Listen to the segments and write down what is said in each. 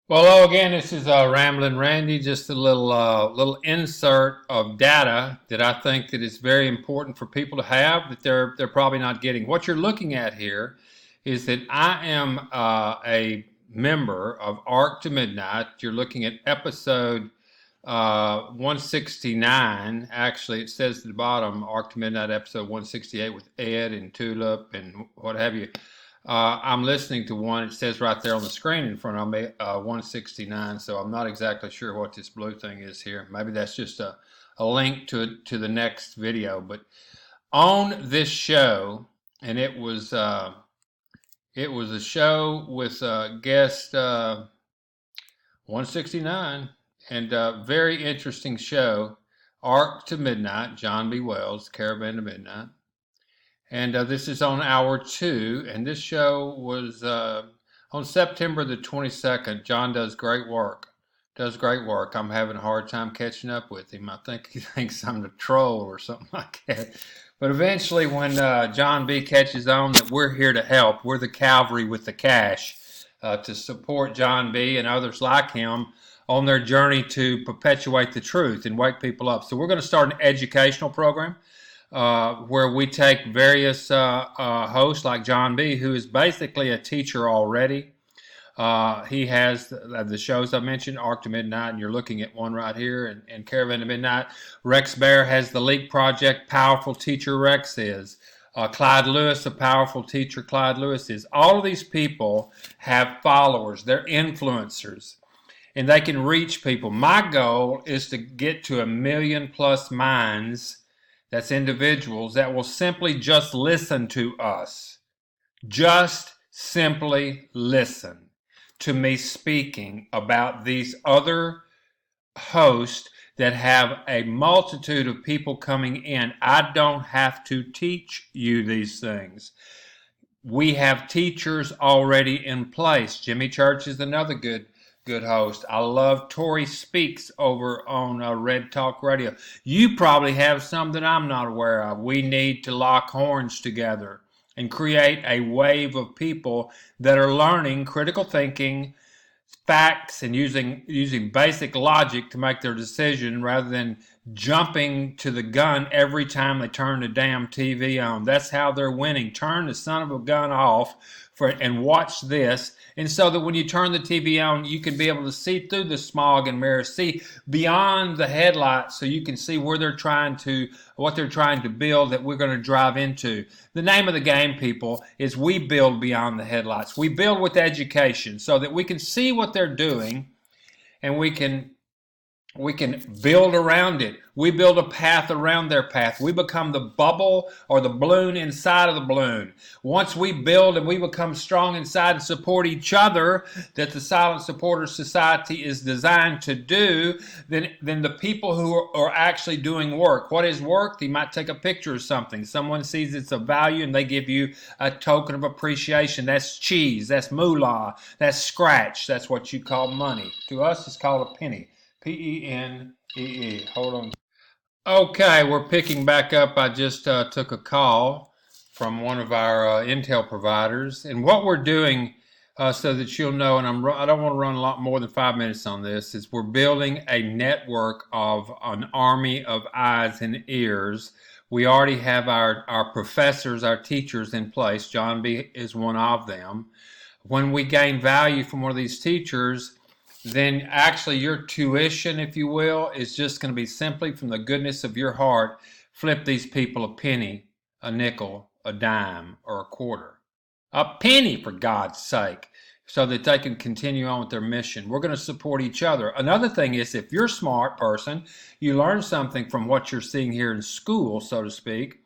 Well, hello again. This is Ramblin' Randy. Just a little insert of data that I think that is very important for people to have that they're probably not getting. What you're looking at here is that I am a member of Arc to Midnight. You're looking at episode 169. Actually, it says at the bottom, Arc to Midnight episode 168 with Ed and Tulip and what have you. I'm listening to one. It says right there on the screen in front of me, 169. So I'm not exactly sure what this blue thing is here. Maybe that's just a link to the next video. But on this show, and it was a show with guest 169, and very interesting show. Arc to Midnight, John B. Wells, Caravan to Midnight. And this is on hour two. And this show was on September the 22nd. John does great work. Does great work. I'm having a hard time catching up with him. I think he thinks I'm the troll or something like that. But eventually, when John B catches on that we're here to help, we're the cavalry with the cash to support John B and others like him on their journey to perpetuate the truth and wake people up. So we're going to start an educational program where we take various hosts like John B., who is basically a teacher already. He has the shows I mentioned, Arc to Midnight, and you're looking at one right here, and Caravan to Midnight. Rex Bear has the Leak Project, Powerful Teacher Rex is. Clyde Lewis, a powerful teacher, Clyde Lewis is. All of these people have followers. They're influencers, and they can reach people. My goal is to get to 1,000,000+ minds. That's individuals that will simply just listen to us. Just simply listen to me speaking about these other hosts that have a multitude of people coming in. I don't have to teach you these things. We have teachers already in place. Jimmy Church is another good host. I love Tori Speaks over on Red Talk Radio. You probably have some that I'm not aware of. We need to lock horns together and create a wave of people that are learning critical thinking, facts, and using basic logic to make their decision rather than jumping to the gun every time they turn the damn TV on. That's how they're winning. Turn the son of a gun off and watch this. And so that when you turn the TV on, you can be able to see through the smog and mirrors, see beyond the headlights, so you can see what they're trying to build that we're going to drive into. The name of the game, people, is we build beyond the headlights. We build with education so that we can see what they're doing, and we can build around it. We build a path around their path. We become the bubble or the balloon inside of the balloon. Once we build and we become strong inside and support each other, that the Silent Supporter Society is designed to do, then the people who are actually doing work. What is work? They might take a picture of something. Someone sees it's of value and they give you a token of appreciation. That's cheese. That's moolah. That's scratch. That's what you call money. To us, it's called a penny. Penee. Hold on. Okay, we're picking back up. I just took a call from one of our Intel providers, and what we're doing, so that you'll know, and I don't want to run a lot more than 5 minutes on this, is we're building a network of an army of eyes and ears. We already have our professors, our teachers in place. John B. is one of them. When we gain value from one of these teachers, then actually your tuition, if you will, is just going to be simply from the goodness of your heart. Flip these people a penny, a nickel, a dime, or a quarter. A penny, for God's sake, so that they can continue on with their mission. We're going to support each other. Another thing is, if you're a smart person, you learn something from what you're seeing here in school, so to speak,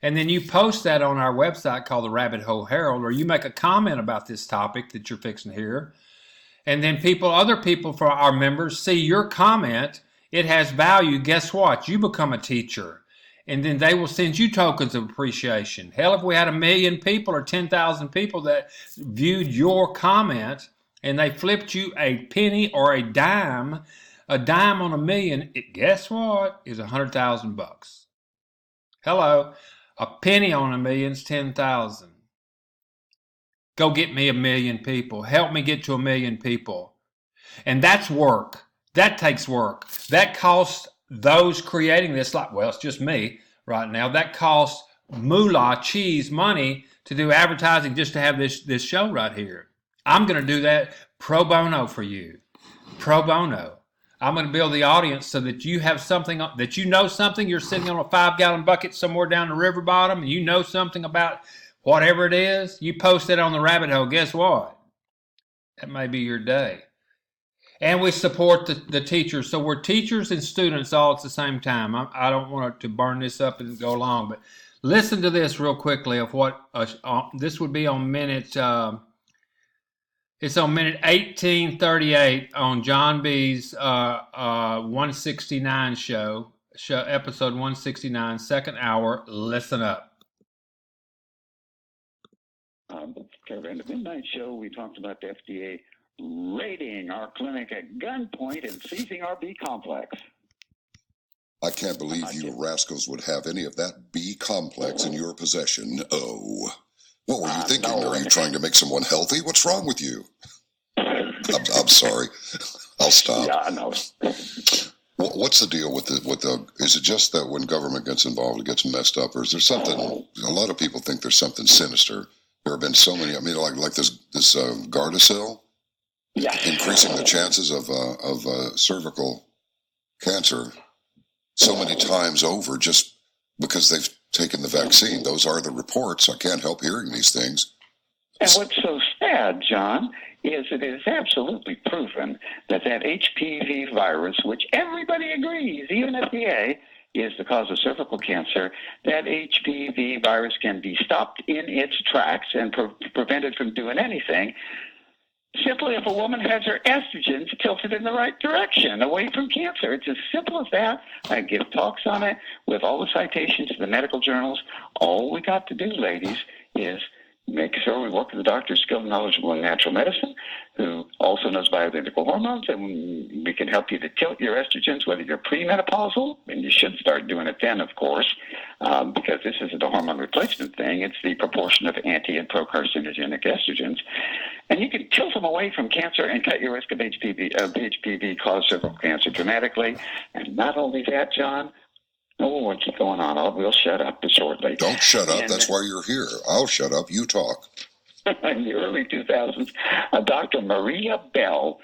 and then you post that on our website called the Rabbit Hole Herald, or you make a comment about this topic that you're fixing to hear, and then other people for our members see your comment, it has value. Guess what? You become a teacher. And then they will send you tokens of appreciation. Hell, if we had 1,000,000 people or 10,000 people that viewed your comment and they flipped you a penny or a dime on 1,000,000, guess what? Is 100,000 bucks. Hello, a penny on 1,000,000 is 10,000. Go get me 1,000,000 people. Help me get to 1,000,000 people. And that's work. That takes work. That costs those creating this, like, well, it's just me right now. That costs moolah, cheese, money to do advertising just to have this show right here. I'm going to do that pro bono for you. Pro bono. I'm going to build the audience so that you have something, that you know something. You're sitting on a 5-gallon bucket somewhere down the river bottom and you know something about whatever it is. You post it on the rabbit hole. Guess what? That may be your day. And we support the teachers. So we're teachers and students all at the same time. I don't want to burn this up and go long, but listen to this real quickly of what this would be on minute. It's on minute 1838 on John B's 169 show, episode 169, second hour. Listen up. On the Caravan to Midnight show, we talked about the FDA raiding our clinic at gunpoint and seizing our B complex. I can't believe you rascals would have any of that B complex in your possession. Oh. What were you thinking? No. Are you trying to make someone healthy? What's wrong with you? I'm sorry. I'll stop. Yeah, I know. What's the deal with the? Is it just that when government gets involved, it gets messed up, or is there something? A lot of people think there's something sinister. There have been so many. I mean, like this Gardasil, increasing the chances of cervical cancer so many times over just because they've taken the vaccine. Those are the reports. I can't help hearing these things. And what's so sad, John, is it is absolutely proven that HPV virus, which everybody agrees, even FDA, is the cause of cervical cancer, that HPV virus can be stopped in its tracks and prevented from doing anything simply if a woman has her estrogens tilted in the right direction, away from cancer. It's as simple as that. I give talks on it with all the citations to the medical journals. All we got to do, ladies, is make sure we work with a doctor skilled and knowledgeable in natural medicine who also knows bioidentical hormones, and we can help you to tilt your estrogens, whether you're premenopausal, and you should start doing it then, of course, because this isn't a hormone replacement thing. It's the proportion of anti- and pro-carcinogenic estrogens. And you can tilt them away from cancer and cut your risk of HPV-caused cervical cancer dramatically. And not only that, John, we'll keep going on. We'll shut up shortly. Don't shut up. That's why you're here. I'll shut up. You talk. In the early 2000s, Dr. Maria Bell,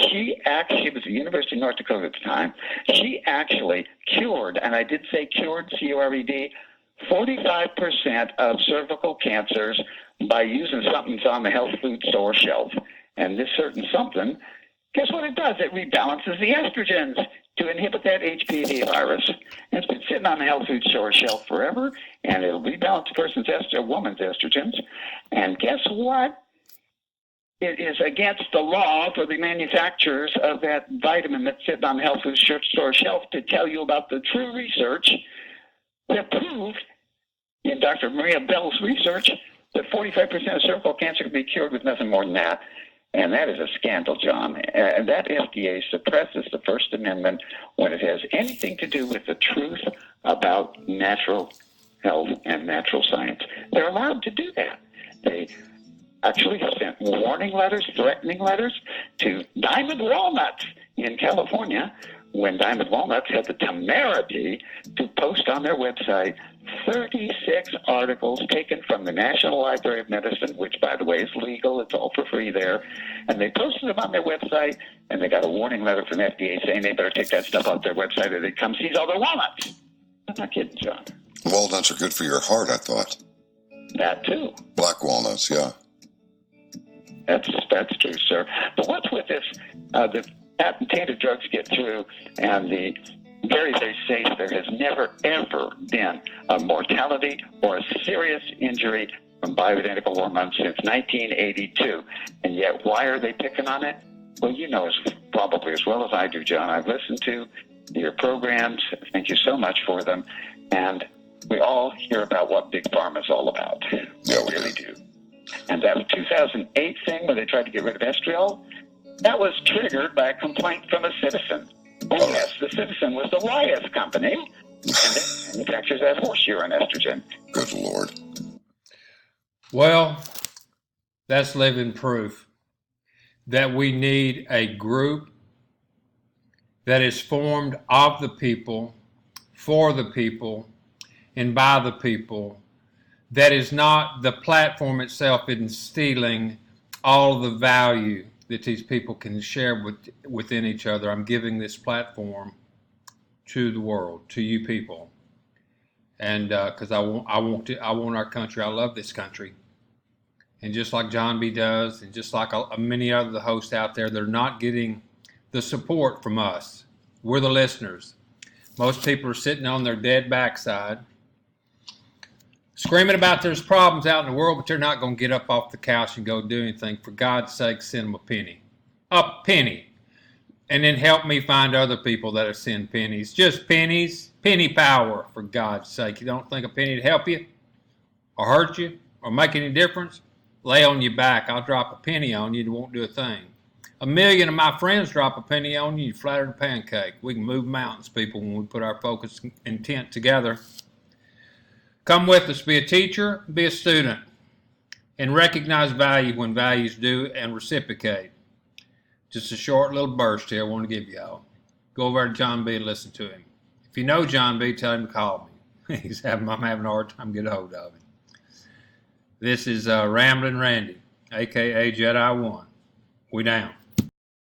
she was at the University of North Dakota at the time. She actually cured, and I did say cured, C-U-R-E-D, 45% of cervical cancers by using something that's on the health food store shelf. And this certain something, guess what it does? It rebalances the estrogens to inhibit that HPV virus. And it's been sitting on the health food store shelf forever, and it'll rebalance a woman's estrogens. And guess what? It is against the law for the manufacturers of that vitamin that's sitting on the health food store shelf to tell you about the true research that proved in Dr. Maria Bell's research that 45% of cervical cancer can be cured with nothing more than that. And that is a scandal, John. And that FDA suppresses the First Amendment when it has anything to do with the truth about natural health and natural science. They're allowed to do that. They actually have sent warning letters, threatening letters to Diamond Walnuts in California when Diamond Walnuts had the temerity to post on their website 36 articles taken from the National Library of Medicine, which, by the way, is legal. It's all for free there. And they posted them on their website, and they got a warning letter from FDA saying they better take that stuff off their website or they'd come seize all their walnuts. I'm not kidding, John. Walnuts are good for your heart, I thought. That, too. Black walnuts, yeah. That's true, sir. But what's with this? The patent-tainted drugs get through, and the very, very safe. There has never, ever been a mortality or a serious injury from bioidentical hormones since 1982. And yet, why are they picking on it? Well, you know probably as well as I do, John. I've listened to your programs. Thank you so much for them. And we all hear about what Big Pharma is all about. Yeah, we really do. And that 2008 thing where they tried to get rid of estriol, that was triggered by a complaint from a citizen. And yes, the citizen was the Wyeth Company, and it manufactures that horse urine estrogen. Good Lord. Well, that's living proof. that we need a group that is formed of the people, for the people, and by the people, that is not the platform itself instilling all of the value that these people can share within each other. I'm giving this platform to the world, to you people, and because I want our country. I love this country, and just like John B. does, and just like many other hosts out there, they're not getting the support from us. We're the listeners. Most people are sitting on their dead backside, screaming about there's problems out in the world, but they're not going to get up off the couch and go do anything. For God's sake, send them a penny. A penny. And then help me find other people that are sending pennies. Just pennies. Penny power, for God's sake. You don't think a penny would help you or hurt you or make any difference? Lay on your back. I'll drop a penny on you and it won't do a thing. 1,000,000 of my friends drop a penny on you, you flatter the pancake. We can move mountains, people, when we put our focus intent together. Come with us. Be a teacher, be a student, and recognize value when values due and reciprocate. Just a short little burst here I want to give y'all. Go over to John B. and listen to him. If you know John B., tell him to call me. I'm having a hard time getting a hold of him. This is Ramblin' Randy, a.k.a. Jedi 1. We down.